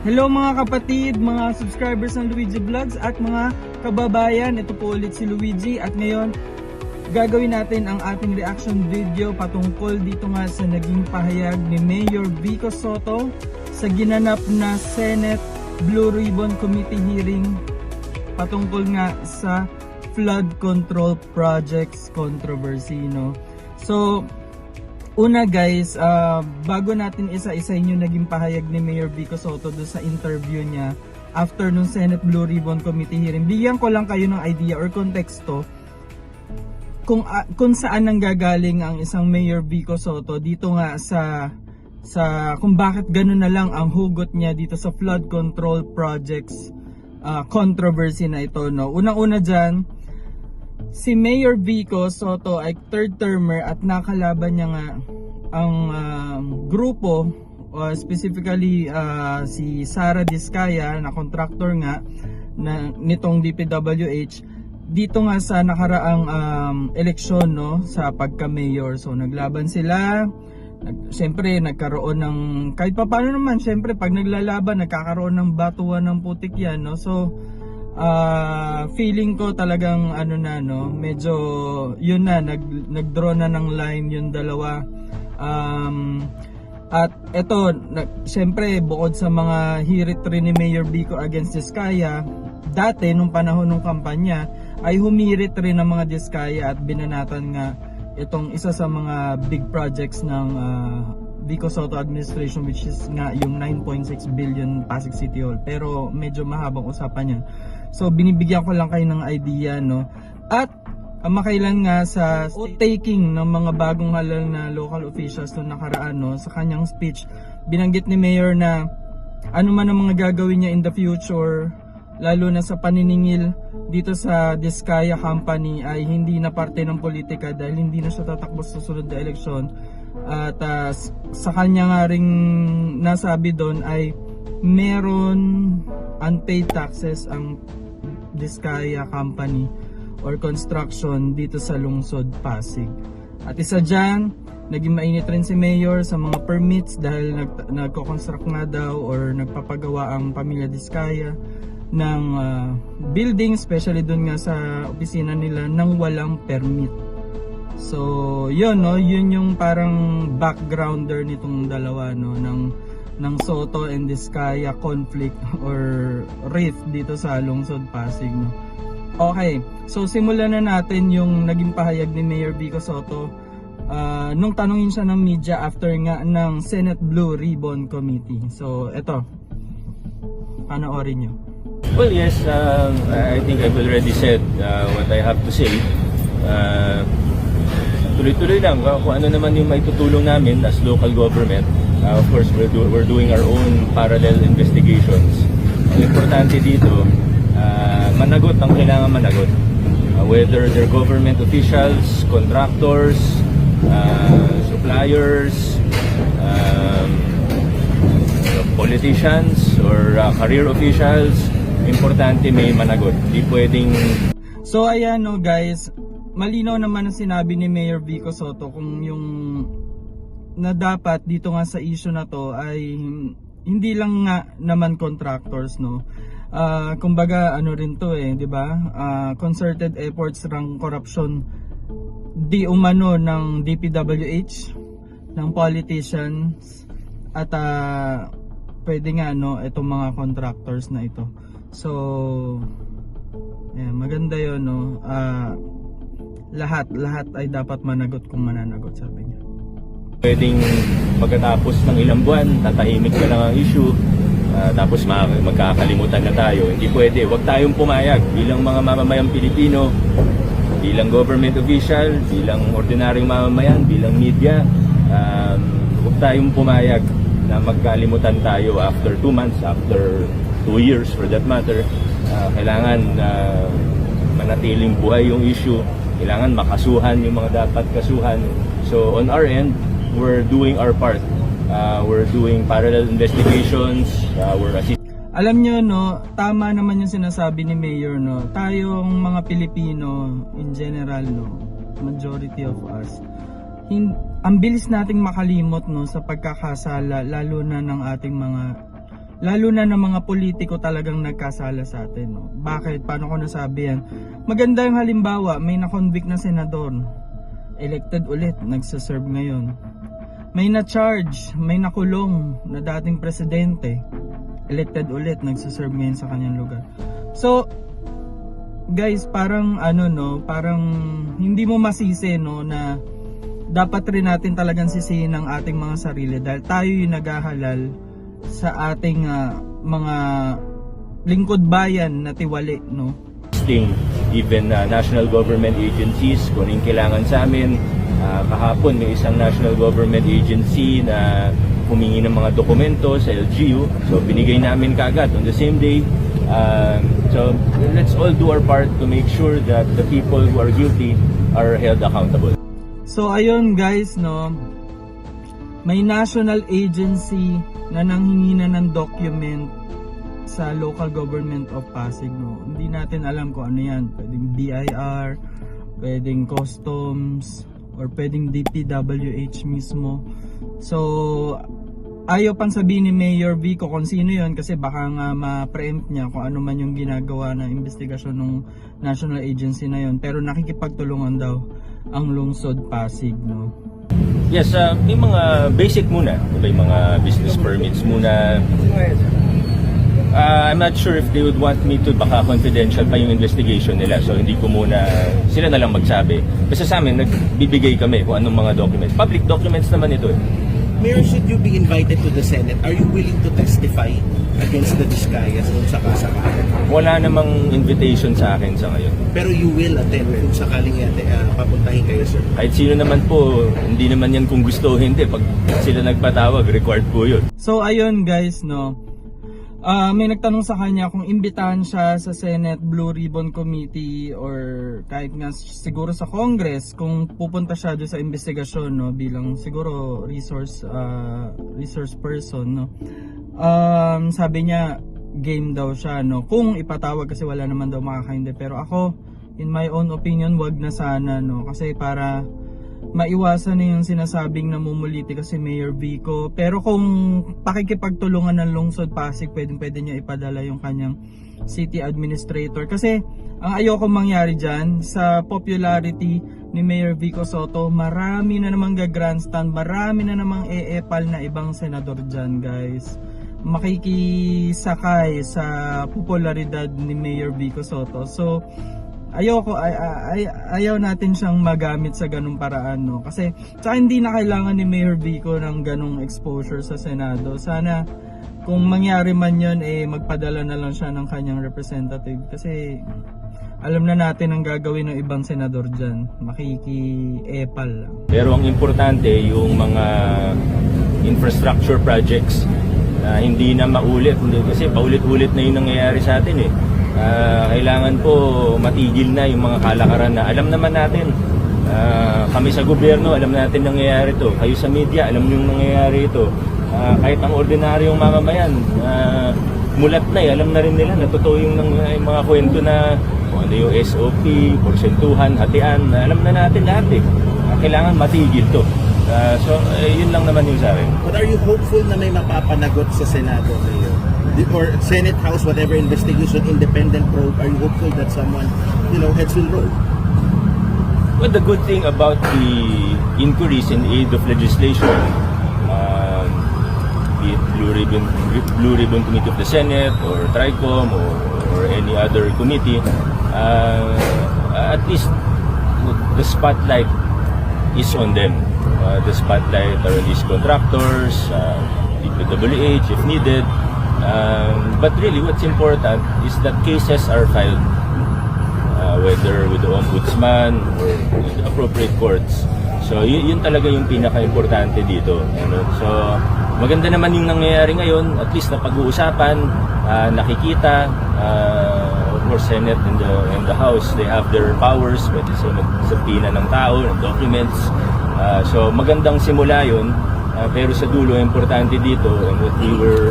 Hello mga kapatid, mga subscribers ng Luigi Vlogs at mga kababayan. Ito po ulit si Luigi at ngayon gagawin natin ang ating reaction video patungkol dito nga sa naging pahayag ni Mayor Vico Sotto sa ginanap na Senate Blue Ribbon Committee hearing patungkol nga sa flood control projects controversy, no? So una guys, bago natin isa-isahin yung naging pahayag ni Mayor Vico Sotto doon sa interview niya after nung Senate Blue Ribbon Committee hearing, bigyan ko lang kayo ng idea or konteksto kung saan nanggagaling ang isang Mayor Vico Sotto dito nga sa kung bakit gano'n na lang ang hugot niya dito sa flood control projects controversy na ito, no? Unang-una dyan, si Mayor Vico Sotto ay third termer at nakalaban niya nga ang grupo, specifically si Sara Diskaya na contractor nga nitong DPWH dito nga sa nakaraang eleksyon, no, sa pagka-mayor. So naglaban sila. Siyempre nagkaroon ng kahit paano naman, siyempre pag naglalaban nagkakaroon ng batuan ng putik yan, no? So feeling ko talagang medyo yun na, nag-draw na ng line yung dalawa. At eto, siyempre bukod sa mga hirit rin ni Mayor Vico against Diskaya, dati nung panahon ng kampanya ay humirit rin ng mga Diskaya at binanatan nga itong isa sa mga big projects ng Vico Sotto administration, which is nga yung 9.6 billion Pasig City Hall. Pero medyo mahabang usapan yan. So binibigyan ko lang kayo ng idea, no? At makailan nga sa taking ng mga bagong halal na local officials noong nakaraan, no, sa kanyang speech, binanggit ni Mayor na ano man ang mga gagawin niya in the future, lalo na sa paniningil dito sa Diskaya Company, ay hindi na parte ng politika dahil hindi na siya tatakbo sa susunod na eleksyon. At sa kanya nga ring nasabi doon ay meron unpaid taxes ang Diskaya Company or construction dito sa lungsod Pasig. At isa dyan, naging mainit rin si Mayor sa mga permits dahil nagko-construct nga daw or nagpapagawa ang pamilya Diskaya ng building, especially doon nga sa opisina nila, nang walang permit. So yun, no, yun yung parang backgrounder nitong dalawa, no, ng Sotto and Diskaya conflict or rift dito sa lungsod Pasig, no. Okay, so simulan na natin yung naging pahayag ni Mayor Vico Sotto nung tanungin siya ng media after nga ng Senate Blue Ribbon Committee. So eto, panoorin nyo. Well, yes, I think I've already said what I have to say. Tuloy-tuloy lang kung ano naman yung may tutulong namin as local government. Of course, we're doing our own parallel investigations. Ang importante dito, managot ang kailangan managot. Whether they're government officials, contractors, suppliers, politicians, or career officials, importante may managot. Hindi pwedeng... So ayan, no guys, malinaw naman ang sinabi ni Mayor Vico Sotto kung yung na dapat dito nga sa issue na to ay hindi lang nga naman contractors, no. Kumbaga ano rin to di ba? Concerted efforts ng corruption di umano ng DPWH, ng politicians at pwede nga, no, itong mga contractors na ito. So maganda yun, no. Lahat ay dapat managot kung mananagot, sabi niya. Pwedeng pagkatapos ng ilang buwan, tatahimik na lang ang issue, tapos magkakalimutan na tayo. Hindi pwede. Huwag tayong pumayag bilang mga mamamayang Pilipino, bilang government official, bilang ordinaryong mamamayan, bilang media. Huwag tayong pumayag na magkalimutan tayo after 2 months, after 2 years for that matter. Kailangan manatiling buhay yung issue. Kailangan makasuhan yung mga dapat kasuhan. So on our end, we're doing our part. We're doing parallel investigations. Alam nyo, no, tama naman yung sinasabi ni Mayor, no. Tayong mga Pilipino in general, no, majority of us, ang bilis nating makalimot, no, sa pagkakasala, lalo na ng ating mga lalo na ng mga politiko talagang nagkasala sa atin, no? Bakit? Paano ko nasabi yan? Maganda yung halimbawa, may na-convict na senador, elected ulit, nagsaserve ngayon. May na-charge, may nakulong na dating presidente, elected ulit, nagsaserve ngayon sa kanyang lugar. So, guys, parang parang hindi mo masisi, no, na dapat rin natin talagang sisihin ang ating mga sarili dahil tayo yung naghahalal sa ating mga lingkod bayan na tiwali, no. Even national government agencies kung yung kailangan sa amin. Kahapon may isang national government agency na humingi ng mga dokumento sa LGU, so binigay namin kaagad on the same day. So let's all do our part to make sure that the people who are guilty are held accountable. So ayun guys, no, may national agency na nanghingi na ng document sa local government of Pasig, no. Hindi natin alam kung ano yan, pwedeng BIR, pwedeng customs, or pwedeng DPWH mismo. So ayaw pang sabihin ni Mayor Vico kung sino yun kasi baka nga ma-preempt niya kung ano man yung ginagawa na investigasyon ng national agency na yun, pero nakikipagtulungan daw ang lungsod Pasig, no. Yes, may mga basic muna, may mga business permits muna. I'm not sure if they would want me to, baka confidential pa yung investigation nila, so hindi ko muna, sila na lang magsabi. Kasi sa amin, nagbibigay kami kung anong mga documents. Public documents naman ito eh. Mayor, should you be invited to the Senate, are you willing to testify against the Vizcayas kung sakasakali? Wala namang invitation sa akin sa ngayon. Pero you will attend kung sakaling papuntahin kayo, sir? Kahit sino naman po, hindi naman yan kung gusto o hindi. Pag sila nagpatawag, required po yun. So ayun guys, no, may nagtanong sa kanya kung imbitahan siya sa Senate Blue Ribbon Committee or kahit nga siguro sa Congress kung pupunta siya doon sa investigasyon, no, bilang siguro resource person, no. Sabi niya game daw siya, no, kung ipatawag kasi wala naman daw makakaintindi, pero ako in my own opinion wag na sana, no, kasi para maiwasan na yung sinasabing namumuliti kasi Mayor Vico. Pero kung pakikipagtulungan ng lungsod Pasig, pwede niya ipadala yung kanyang city administrator. Kasi ang ayoko mangyari dyan, sa popularity ni Mayor Vico Soto, marami na namang gagrandstand, marami na namang eepal na ibang senador dyan, guys. Makikisakay sa popularidad ni Mayor Vico Soto. So ayaw natin siyang magamit sa ganung paraan, no, kasi tsaka hindi na kailangan ni Mayor Vico ng ganung exposure sa Senado. Sana kung mangyari man yun, magpadala na lang siya ng kanyang representative kasi alam na natin ang gagawin ng ibang senador dyan, makiki-epal lang. Pero ang importante yung mga infrastructure projects na hindi na maulit, kasi paulit-ulit na yung nangyayari sa atin eh. Kailangan po matigil na yung mga kalakaran na alam naman natin. Kami sa gobyerno, alam natin nangyayari ito. Kayo sa media, alam nyo nangyayari ito. Kahit ang ordinaryong mamamayan, mulat na alam na rin nila na totoo yung mga kwento na kung ano yung SOP, porsentuhan, hatian, alam na natin lahat eh. Kailangan matigil to. So, yun lang naman yung sa akin. But are you hopeful na may mapapanagot sa Senado ngayon? Or Senate House, whatever investigation, independent probe, are you hopeful that someone, heads will roll? Well, the good thing about the inquiries in aid of legislation, be it Blue Ribbon Committee of the Senate or TRICOM or any other committee, at least the spotlight is on them. The spotlight are on these contractors, DPWH if needed. But really what's important is that cases are filed, whether with the Ombudsman or with the appropriate courts. So yun talaga yung pinaka-importante dito. So maganda naman yung nangyayari ngayon, at least na pag-uusapan, nakikita, or Senate and the House, they have their powers, pwede sila magsabina ng tao, ng documents. So magandang simula yun. Pero sa dulo, importante dito, and what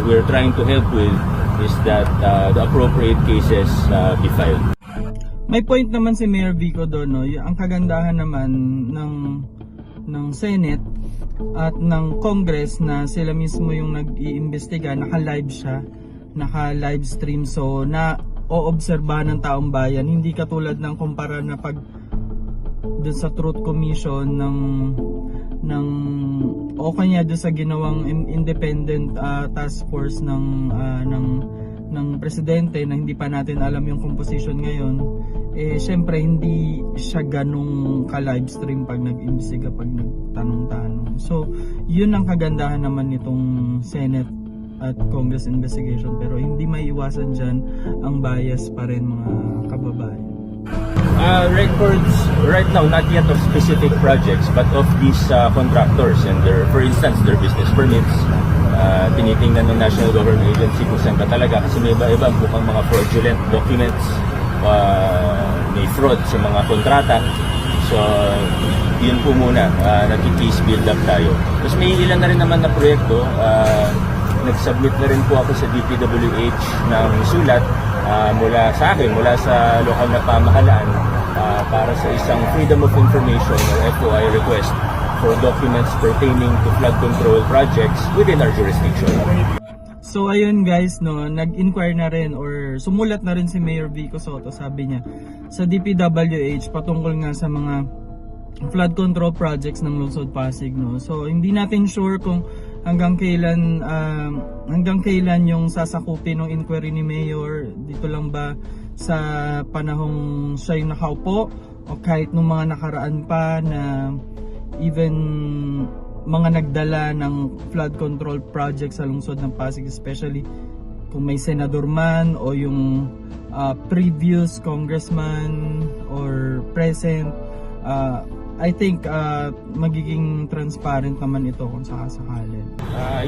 we're trying to help with is that the appropriate cases be filed. May point naman si Mayor Vico doon, no? Ang kagandahan naman ng Senate, at ng Congress na sila mismo yung nag-iimbestiga, naka-live siya, naka-live stream, so na oobserbahan ng taong bayan, hindi katulad ng kumpara na pag dun sa Truth Commission ng o kanya dun sa ginawang independent task force ng presidente na hindi pa natin alam yung composition ngayon, syempre hindi siya ganong ka-live stream pag nag-imbestiga, pag nagtanong-tanong. So yun ang kagandahan naman nitong Senate at Congress investigation, pero hindi maiiwasan dyan ang bias pa rin, mga kababayan. Records right now, not yet of specific projects, but of these contractors and for instance, their business permits. Tinitingnan ng National Government Agency kung saan ka talaga, kasi may iba-iba bukang mga fraudulent documents, may fraud sa mga kontrata. So yun po muna, nag-case build up tayo. Tapos may ilan na rin naman na proyekto. Nag-submit na rin po ako sa DPWH ng sulat mula sa akin, mula sa lokal na pamahalaan, para sa isang Freedom of Information or FOI request for documents pertaining to flood control projects within our jurisdiction. So ayun guys, no, nag-inquire na rin or sumulat na rin si Mayor Vico Sotto, sabi niya, sa DPWH patungkol nga sa mga flood control projects ng Lungsod Pasig, no. So hindi natin sure kung hanggang kailan yung sasakupin ng inquiry ni Mayor. Dito lang ba sa panahong siya yung nakaupo, o kahit nung mga nakaraan pa na even mga nagdala ng flood control project sa lungsod ng Pasig, especially kung may senador man o yung previous congressman or present. I think magiging transparent naman ito kung sakasakali.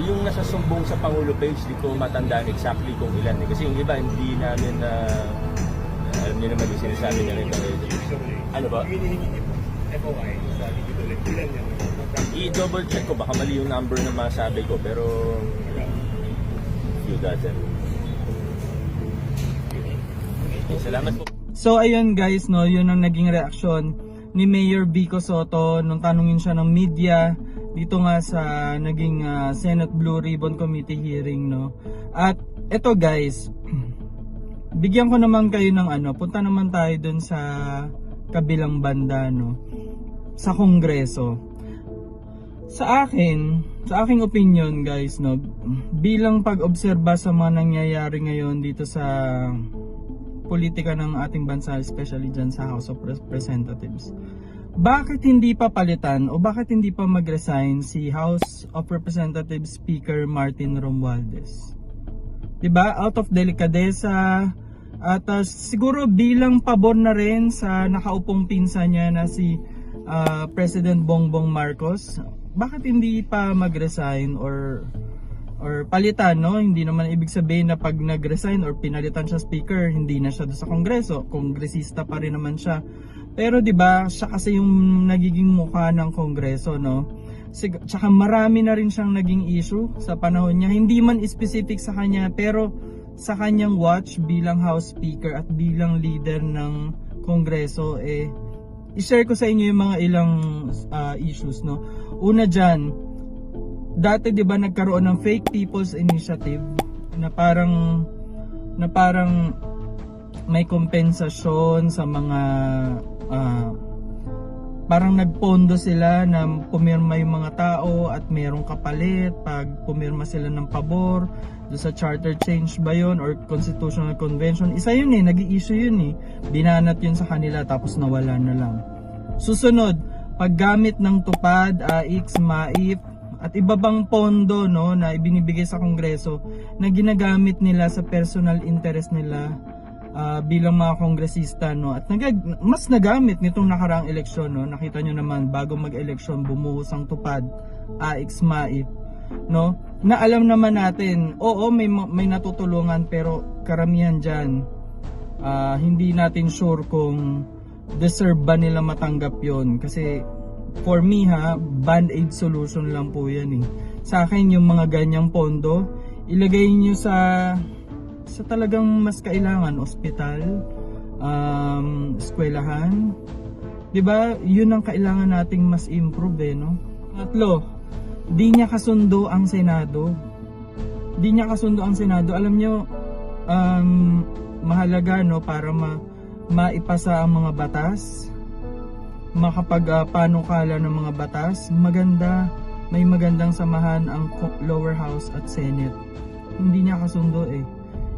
Yung nasa sumbong sa Pangulo page, di ko matandaan exactly kung ilan. Kasi yung iba, hindi namin alam niyo naman yung sinasabi nila ito. Ano ba? FOI sa ilan yan? I-double check ko, baka mali yung number na masabi ko, pero few dozen. Salamat po. So ayun guys, no, yun ang naging reaksyon ni Mayor Vico Sotto nung tanungin siya ng media dito nga sa naging Senate Blue Ribbon Committee hearing, no. At eto guys, bigyan ko naman kayo ng punta naman tayo dun sa kabilang banda, no, sa Kongreso. Sa aking opinion guys, no, bilang pag-obserba sa mga nangyayari ngayon dito sa politika ng ating bansa, especially dyan sa House of Representatives, bakit hindi pa palitan o bakit hindi pa mag-resign si House of Representatives Speaker Martin Romualdez? Diba? Out of delikadesa at siguro bilang pabor na rin sa nakaupong pinsan niya na si President Bongbong Marcos, bakit hindi pa mag-resign or palitan, no? Hindi naman ibig sabihin na pag nag-resign or pinalitan siya speaker, hindi na siya doon sa Kongreso. Kongresista pa rin naman siya. Pero 'di ba, siya kasi yung nagiging mukha ng Kongreso, no? Tsaka marami na rin siyang naging issue sa panahon niya. Hindi man specific sa kanya, pero sa kanyang watch bilang House Speaker at bilang leader ng Kongreso, i-share ko sa inyo yung mga ilang issues, no? Una dyan, dati 'di ba nagkaroon ng Fake People's Initiative na parang may kompensasyon sa mga parang nagpondo sila na pumirma yung mga tao at mayroong kapalit pag pumirma sila ng pabor do sa charter change ba yun or constitutional convention. Isa yun nag-i-issue yun binanat yun sa kanila tapos nawala na lang. Susunod, paggamit ng tupad, AIX, MAIP at iba bang pondo, no, na ibinibigay sa Kongreso na ginagamit nila sa personal interest nila bilang mga kongresista, no, at mas nagamit nitong nakaraang eleksyon, no. Nakita nyo naman bago mag-eleksyon bumuhos ang tupad, AIX, MAIP, no, na alam naman natin, oo, may natutulungan, pero karamihan dyan hindi natin sure kung deserve ba nila matanggap yon. Kasi for me band-aid solution lang po yan Sa akin yung mga ganyang pondo, ilagay nyo sa talagang mas kailangan, ospital, eskwelahan. 'Di ba? Yun ang kailangan nating mas improve, no? Tatlo, di niya kasundo ang Senado. Alam nyo, mahalaga no para maipasa ang mga batas, makapag-panukala ng mga batas. May magandang samahan ang lower house at senate. Hindi niya kasundo eh.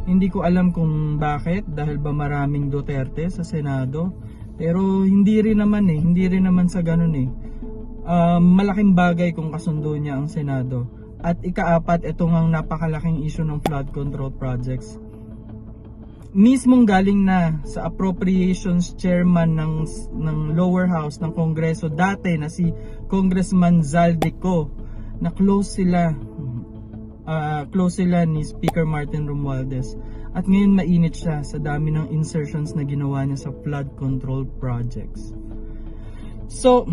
Hindi ko alam kung bakit, dahil ba maraming Duterte sa Senado, pero hindi rin naman sa ganun eh. Malaking bagay kung kasundo niya ang Senado. At ika-apat, ito ngang napakalaking issue ng flood control projects. Mismong galing na sa appropriations chairman ng lower house ng Kongreso dati na si Congressman Zaldico, na close sila ni Speaker Martin Romualdez. At ngayon mainit siya sa dami ng insertions na ginawa niya sa flood control projects. So,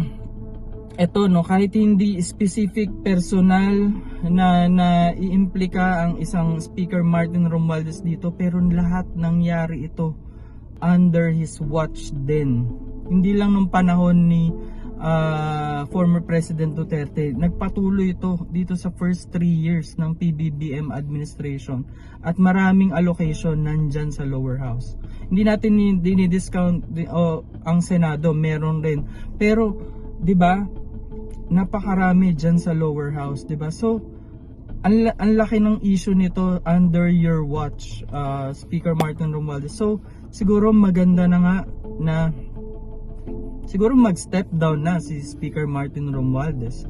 eto no, kahit hindi specific personal na iimplika ang isang Speaker Martin Romualdez dito, pero lahat nangyari ito under his watch din. Hindi lang nung panahon ni former President Duterte, nagpatuloy ito dito sa first 3 years ng PBBM administration, at maraming allocation nandyan sa lower house. Hindi natin dinidiscount ang Senado, meron rin, pero 'di ba, napakarami dyan sa lower house, 'di ba? So ang laki ng issue nito under your watch, Speaker Martin Romualdez. So siguro maganda na nga na siguro mag-step down na si Speaker Martin Romualdez.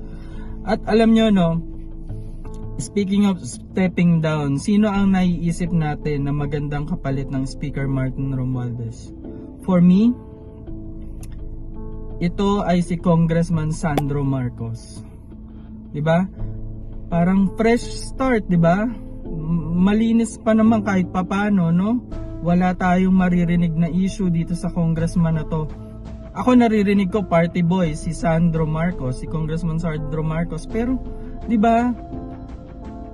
At alam nyo no, speaking of stepping down, sino ang naiisip natin na magandang kapalit ng Speaker Martin Romualdez? For me, ito ay si Congressman Sandro Marcos. 'Di ba? Parang fresh start, 'di ba? Malinis pa naman kahit papaano, no? Wala tayong maririnig na issue dito sa congressman na to. Ako naririnig ko party boy si Sandro Marcos, si Congressman Sandro Marcos, pero 'di ba?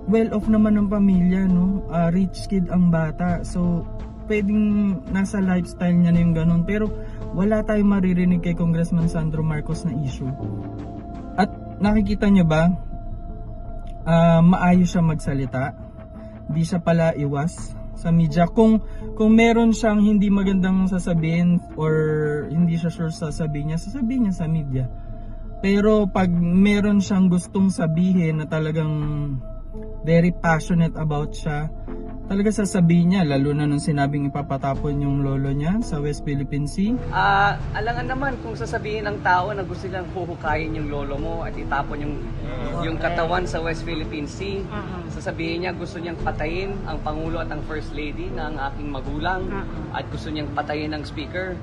Well off naman ng pamilya, no? Rich kid ang bata. So pwedeng nasa lifestyle niya na yung ganun, pero wala tayong maririnig kay Congressman Sandro Marcos na issue. At nakikita nyo ba, maayos siya magsalita, di siya pala iwas sa media. Kung meron siyang hindi magandang sasabihin or hindi siya sure sasabihin niya sa media. Pero pag meron siyang gustong sabihin na talagang very passionate about siya, talaga sasabihin niya, lalo na nung sinabing ipapatapon yung lolo niya sa West Philippine Sea. Alangan naman kung sasabihin ng tao na gusto nilang huhukayin yung lolo mo at itapon yung katawan sa West Philippine Sea. Sasabihin niya gusto niyang patayin ang Pangulo at ang First Lady na ang aking magulang at gusto niyang patayin ang Speaker.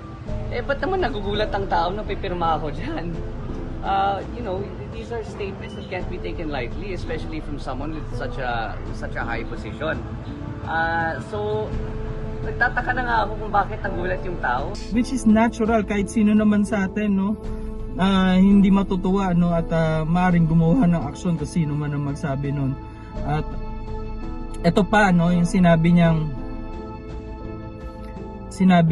Ba't naman nagugulat ang tao na pipirma ako dyan? These are statements that can't be taken lightly, especially from someone with such a high position. So, nagtataka na nga ako kung bakit nagulat yung tao. Which is natural, kahit sino naman sa atin, no? Hindi matutuwa, no? At maaaring gumawa ng aksyon kung sino man ang magsabi nun. At eto pa, no? Yung sinabi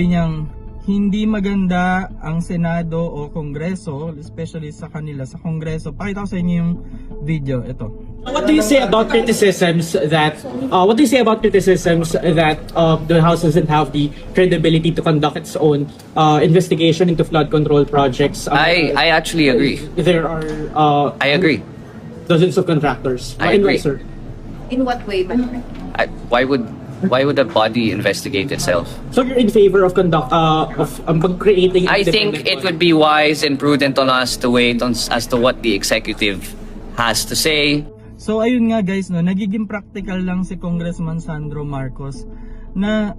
niyang hindi maganda ang Senado o Kongreso, especially sa kanila, sa Kongreso. Pakita ko sa inyo yung video, ito. What do you say about criticisms that the House doesn't have the credibility to conduct its own investigation into flood control projects? I actually agree. There are I agree. dozens of contractors. I agree. Sir? In what way, Madam? Why would a body investigate itself? So you're in favor of creating? I think it would be wise and prudent on us to wait as to what the executive has to say. So ayun nga guys, no, nagiging practical lang si Congressman Sandro Marcos na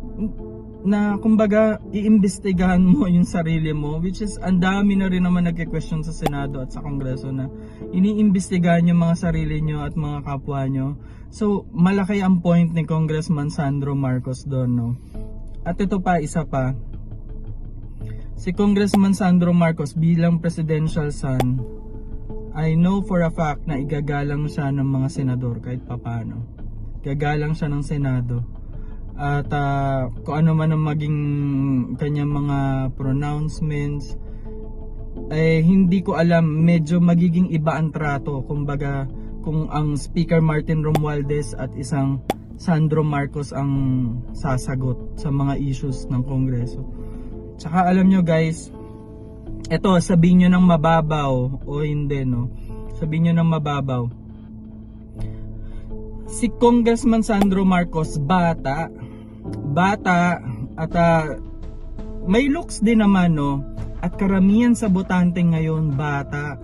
kumbaga iimbestigahan mo yung sarili mo, which is ang dami na rin naman nagke-question sa Senado at sa Kongreso na iniimbestigahan yung mga sarili nyo at mga kapwa nyo. So malaki ang point ni Congressman Sandro Marcos doon, no. At ito pa, isa pa, si Congressman Sandro Marcos bilang presidential son, I know for a fact na igagalang siya ng mga senador kahit papano. Gagalang siya ng Senado. At kung ano man ang maging kanyang mga pronouncements, hindi ko alam, medyo magiging iba ang trato. Kumbaga, kung ang Speaker Martin Romualdez at isang Sandro Marcos ang sasagot sa mga issues ng Kongreso. Tsaka alam nyo guys, eto sabihin nyo ng mababaw o hindi, no? Sabihin nyo ng mababaw. Si Congressman Sandro Marcos bata at may looks din naman, no? At karamihan sa botante ngayon bata.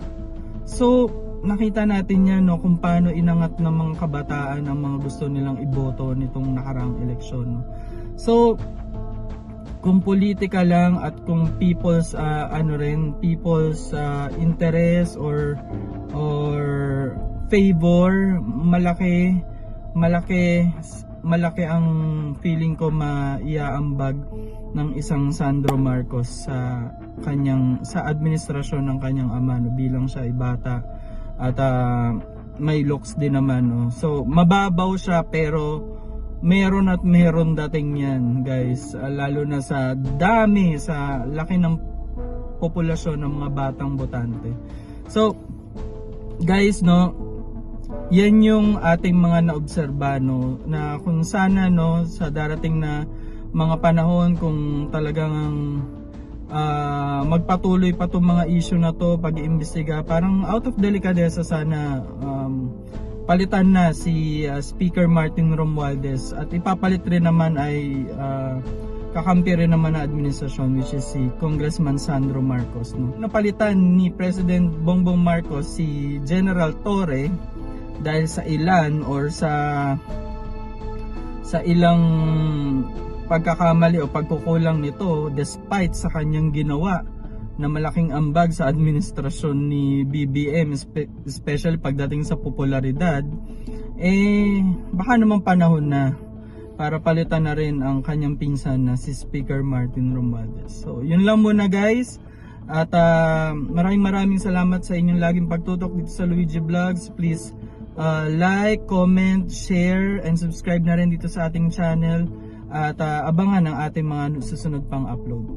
So nakita natin yan, no, kung paano inangat ng mga kabataan ang mga gusto nilang iboto nitong nakaraang eleksyon, no? So kung politika lang at kung people's people's interest or favor, malaki ang feeling ko maiaambag ng isang Sandro Marcos sa administrasyon ng kanyang ama, no, bilang siya ay bata at may looks din naman, no? So mababaw siya pero meron dating yan guys, lalo na sa laki ng populasyon ng mga batang botante. So guys, no, yan yung ating mga naobserba, no, na kung sana, no, sa darating na mga panahon, kung talagang magpatuloy pa itong mga issue na to, pag-iimbestiga, parang out of delicadeza sana palitan na si Speaker Martin Romualdez at ipapalit rin naman ay kakampi rin naman na administrasyon, which is si Congressman Sandro Marcos, no? Napalitan ni President Bongbong Marcos si General Torre dahil sa ilan or sa ilang pagkakamali o pagkukulang nito despite sa kanyang ginawa na malaking ambag sa administrasyon ni BBM, especially pagdating sa popularidad, baka naman panahon na para palitan na rin ang kanyang pinsan na si Speaker Martin Romualdez. So yun lang muna guys, at maraming salamat sa inyong laging pagtutok dito sa Luigi Vlogs. Please like, comment, share, and subscribe na rin dito sa ating channel. At abangan ang ating mga susunod pang upload.